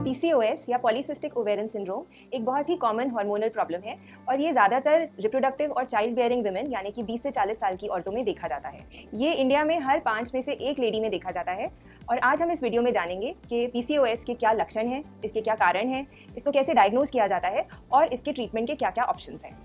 PCOS या polycystic ovarian syndrome एक बहुत ही कॉमन हार्मोनल प्रॉब्लम है और ये ज़्यादातर रिप्रोडक्टिव और चाइल्ड बेयरिंग वुमेन यानी कि 20 से 40 साल की औरतों में देखा जाता है। ये इंडिया में हर 5 में से एक लेडी में देखा जाता है और आज हम इस वीडियो में जानेंगे कि पीसीओएस के क्या लक्षण हैं, इसके क्या कारण हैं, इसको कैसे डायग्नोज किया जाता है और इसके ट्रीटमेंट के क्या क्या ऑप्शंस हैं।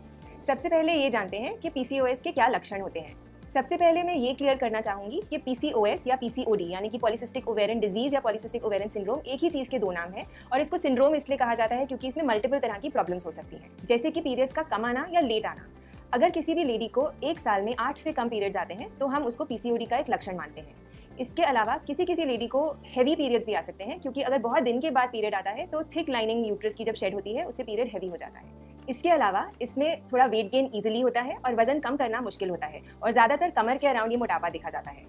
सबसे पहले ये जानते हैं कि पीसीओएस के क्या लक्षण होते हैं। सबसे पहले मैं ये क्लियर करना चाहूंगी कि पीसीओएस या पीसीओडी यानी कि पॉलीसिस्टिक ओवेरियन डिजीज या पॉलीसिस्टिक ओवेरियन सिंड्रोम एक ही चीज के दो नाम है और इसको सिंड्रोम इसलिए कहा जाता है क्योंकि इसमें मल्टीपल तरह की प्रॉब्लम्स हो सकती हैं, जैसे कि पीरियड्स का कम आना या लेट आना। अगर किसी भी लेडी को एक साल में 8 से कम पीरियड्स आते हैं तो हम उसको पीसीओडी का एक लक्षण मानते हैं। इसके अलावा किसी लेडी को हैवी पीरियड्स भी आ सकते हैं क्योंकि अगर बहुत दिन के बाद पीरियड आता है तो थिक लाइनिंग यूट्रस की जब शेड होती है उससे पीरियड हैवी हो जाता है। इसके अलावा इसमें थोड़ा वेट गेन इजीली होता है और वजन कम करना मुश्किल होता है और ज़्यादातर कमर के अराउंड ये मोटापा देखा जाता है।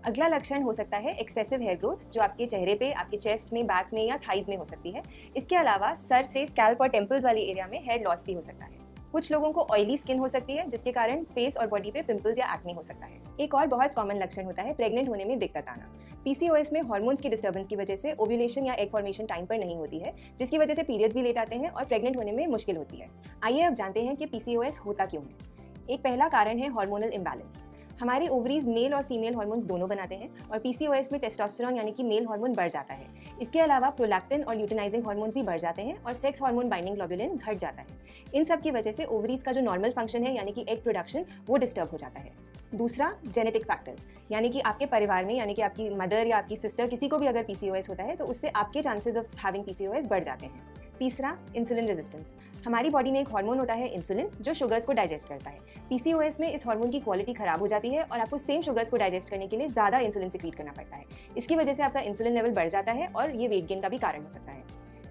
अगला लक्षण हो सकता है एक्सेसिव हेयर ग्रोथ, जो आपके चेहरे पे, आपके चेस्ट में, बैक में या थाइज में हो सकती है। इसके अलावा सर से स्कैल्प और टेम्पल्स वाले एरिया में हेयर लॉस भी हो सकता है। कुछ लोगों को ऑयली स्किन हो सकती है जिसके कारण फेस और बॉडी पे पिंपल्स या एक्ने हो सकता है। एक और बहुत कॉमन लक्षण होता है प्रेग्नेंट होने में दिक्कत आना। पीसीओएस में हार्मोन्स की डिस्टर्बेंस की वजह से ओव्यूलेशन या एग फॉर्मेशन टाइम पर नहीं होती है, जिसकी वजह से पीरियड्स भी लेट आते हैं और प्रेग्नेंट होने में मुश्किल होती है। आइए अब जानते हैं कि पीसीओएस होता क्यों है। एक पहला कारण है हार्मोनल इम्बैलेंस। हमारी ओवरीज मेल और फीमेल हार्मोन्स दोनों बनाते हैं और पीसीओएस में टेस्टोस्टेरोन यानी कि मेल हार्मोन बढ़ जाता है। इसके अलावा प्रोलैक्टिन और ल्यूटिनाइजिंग हार्मोन्स भी बढ़ जाते हैं और सेक्स हार्मोन बाइंडिंग ग्लोबुलिन घट जाता है। इन सब की वजह से ओवरीज का जो नॉर्मल फंक्शन है यानी कि एग प्रोडक्शन वो डिस्टर्ब हो जाता है। दूसरा, जेनेटिक फैक्टर्स, यानी कि आपके परिवार में यानी कि आपकी मदर या आपकी सिस्टर किसी को भी अगर पीसीओएस होता है तो उससे आपके चांसेस ऑफ हैविंग पीसीओएस बढ़ जाते हैं। तीसरा, इंसुलिन रेजिस्टेंस। हमारी बॉडी में एक हार्मोन होता है इंसुलिन जो शुगर्स को डाइजेस्ट करता है। पीसीओएस में इस हार्मोन की क्वालिटी खराब हो जाती है और आपको सेम शुगर्स को डाइजेस्ट करने के लिए ज़्यादा इंसुलिन सिक्रीट करना पड़ता है। इसकी वजह से आपका इंसुलिन लेवल बढ़ जाता है और ये वेट गेन का भी कारण हो सकता है।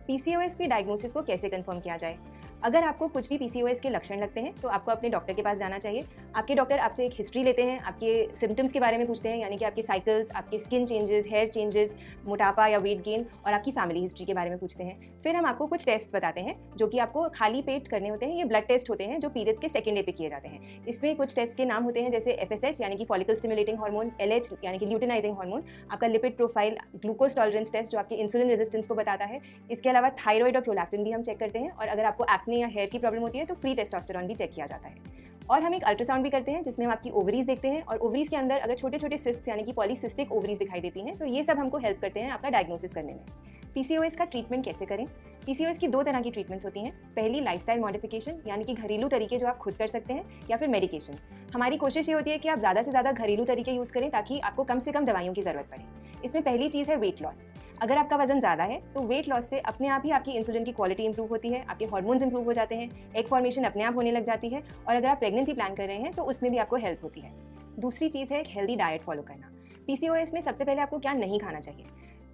पीसीओएस की डायग्नोसिस को कैसे कंफर्म किया जाए? अगर आपको कुछ भी पीसीओएस के लक्षण लगते हैं तो आपको अपने डॉक्टर के पास जाना चाहिए। आपके डॉक्टर आपसे एक हिस्ट्री लेते हैं, आपके सिम्टम्स के बारे में पूछते हैं यानी कि आपके साइकिल्स, आपके स्किन चेंजेस, हेयर चेंजेस, मोटापा या वेट गेन और आपकी फैमिली हिस्ट्री के बारे में पूछते हैं। फिर हम आपको कुछ टेस्ट बताते हैं जो कि आपको खाली पेट करने होते हैं। ये ब्लड टेस्ट होते हैं जो पीरियड के सेकेंड डे पे किए जाते हैं। इसमें कुछ टेस्ट के नाम होते हैं जैसे एफएसएच यानी कि फॉलिकल स्टिमुलेटिंग हार्मोन, एलएच यानी कि ल्यूटिनाइजिंग हार्मोन, आपका lipid profile, glucose tolerance test जो आपकी इंसुलिन रेजिस्टेंस को बताता है। इसके अलावा थायराइड और प्रोलैक्टिन भी हम चेक करते हैं और अगर आपको एक्ने या हेयर की प्रॉब्लम है तो फ्री टेस्टोस्टेरोन भी चेक किया जाता है। और हम एक अल्ट्रासाउंड भी करते हैं जिसमें हम आपकी ओवरीज देखते हैं और ओवरीज के अंदर अगर छोटे छोटे सिस्ट्स यानी कि पॉलीसिस्टिक ओवरीज दिखाई देती हैं तो ये सब हमको हेल्प करते हैं आपका डायग्नोसिस करने में। पीसीओएस का ट्रीटमेंट कैसे करें? पीसीओएस की दो तरह की ट्रीटमेंट्स होती हैं। पहली, लाइफस्टाइल मॉडिफिकेशन यानी कि घरेलू तरीके जो आप खुद कर सकते हैं, या फिर मेडिकेशन। हमारी कोशिश ये होती है कि आप ज़्यादा से ज़्यादा घरेलू तरीके यूज़ करें ताकि आपको कम से कम दवाइयों की ज़रूरत पड़े। इसमें पहली चीज़ है वेट लॉस। अगर आपका वजन ज़्यादा है तो वेट लॉस से अपने आप ही आपकी इंसुलिन की क्वालिटी इंप्रूव होती है, आपके हार्मोन्स इंप्रूव हो जाते हैं, एग फॉर्मेशन अपने आप होने लग जाती है और अगर आप प्रेगनेंसी प्लान कर रहे हैं तो उसमें भी आपको हेल्प होती है। दूसरी चीज़ है एक हेल्दी डाइट फॉलो करना। पीसीओएस में सबसे पहले आपको क्या नहीं खाना चाहिए?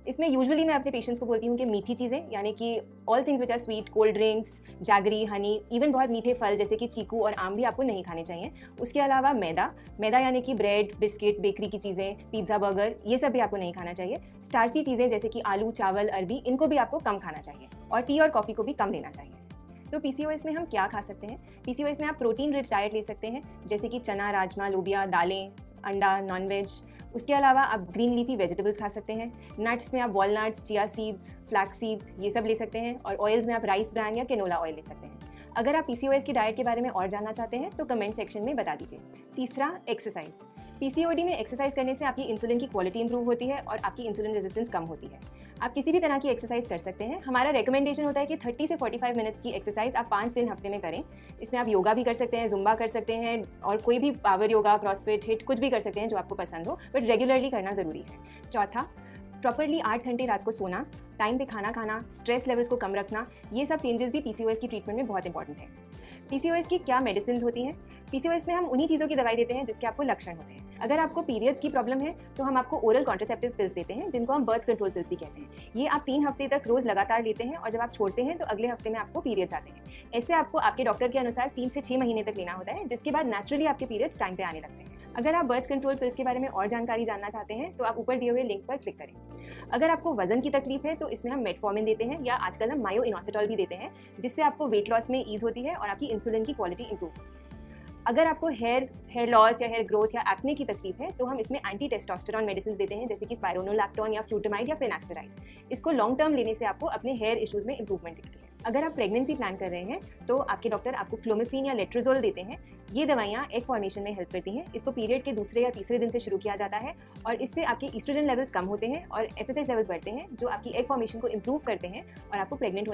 इसमें यूजुअली मैं अपने पेशेंट्स को बोलती हूँ कि मीठी चीज़ें यानी कि all things which are sweet, cold drinks, jaggery, honey, even बहुत मीठे फल जैसे कि चीकू और आम भी आपको नहीं खाने चाहिए। उसके अलावा मैदा यानी कि ब्रेड, बिस्किट, बेकरी की चीज़ें, पिज्ज़ा, बर्गर, ये सब भी आपको नहीं खाना चाहिए। स्टार्ची चीज़ें जैसे कि आलू, चावल, अरबी, इनको भी आपको कम खाना चाहिए और टी और कॉफ़ी को भी कम लेना चाहिए। तो पीसीओएस में हम क्या खा सकते हैं? पीसीओएस में आप प्रोटीन रिच डाइट ले सकते हैं जैसे कि चना, राजमा, लोबिया, दालें, अंडा, नॉनवेज। उसके अलावा आप ग्रीन लीफी वेजिटेबल्स खा सकते हैं। नट्स में आप walnuts, chia seeds, flax seeds, ये सब ले सकते हैं और ऑयल्स में आप राइस ब्रान या कैनोला ऑयल ले सकते हैं। अगर आप पीसीओएस की डाइट के बारे में और जानना चाहते हैं तो कमेंट सेक्शन में बता दीजिए। तीसरा, एक्सरसाइज। पीसीओडी में एक्सरसाइज करने से आपकी इंसुलिन की क्वालिटी इंप्रूव होती है और आपकी इंसुलिन रेजिस्टेंस कम होती है। आप किसी भी तरह की एक्सरसाइज कर सकते हैं। हमारा रिकमेंडेशन होता है कि 30 से 45 मिनट्स की एक्सरसाइज आप 5 दिन हफ्ते में करें। इसमें आप योगा भी कर सकते हैं, जुम्बा कर सकते हैं और कोई भी पावर योगा, क्रॉसफिट, हिट कुछ भी कर सकते हैं जो आपको पसंद हो, बट रेगुलरली करना ज़रूरी है। चौथा, प्रॉपरली 8 घंटे रात को सोना, टाइम पे खाना खाना, स्ट्रेस लेवल्स को कम रखना, ये सब चेंजेस भी पीसीओएस की ट्रीटमेंट में बहुत इंपॉर्टेंट है। पीसीओएस की क्या मेडिसिन होती हैं? पीसीओएस में हम उन्हीं चीज़ों की दवाई देते हैं जिसके आपको लक्षण होते हैं। अगर आपको पीरियड्स की प्रॉब्लम है तो हम आपको ओरल कॉन्ट्रासेप्टिव पिल्स देते हैं जिनको हम बर्थ कंट्रोल पिल्स भी कहते हैं। ये आप 3 हफ्ते तक रोज़ लगातार लेते हैं और जब आप छोड़ते हैं तो अगले हफ्ते में आपको पीरियड्स आते हैं। ऐसे आपको आपके डॉक्टर के अनुसार 3 से 6 महीने तक लेना होता है, जिसके बाद नेचुरली आपके पीरियड्स टाइम पे आने लगते हैं। अगर आप बर्थ कंट्रोल पिल्स के बारे में और जानकारी जानना चाहते हैं तो आप ऊपर दिए हुए लिंक पर क्लिक करें। अगर आपको वजन की तकलीफ है तो इसमें हम मेटफॉर्मिन देते हैं या आजकल हम मायो इनोसिटॉल भी देते हैं, जिससे आपको वेट लॉस में ईज होती है और आपकी इंसुलिन की क्वालिटी इंप्रूव होती है। अगर आपको हेयर लॉस या हेयर ग्रोथ या एक्ने की तकलीफ है तो हम इसमें एंटी टेस्टोस्टेरॉन मेडिसिन देते हैं, जैसे कि स्पाइरोनोलैक्टोन या फ्लूटामाइड या फिनास्टेराइड। इसको लॉन्ग टर्म लेने से आपको अपने हेयर इश्यूज में इंप्रूवमेंट दिखती है। अगर आप प्रेगनेंसी प्लान कर रहे हैं तो आपके डॉक्टर आपको क्लोमिफेन या लेट्रोजोल देते हैं। ये दवाइयाँ एग फॉर्मेशन में हेल्प करती हैं। इसको पीरियड के दूसरे या तीसरे दिन से शुरू किया जाता है और इससे आपके ईस्ट्रोजन लेवल्स कम होते हैं और एफएसएच लेवल्स बढ़ते हैं, जो आपकी एग फॉर्मेशन को इंप्रूव करते हैं और आपको प्रेग्नेंट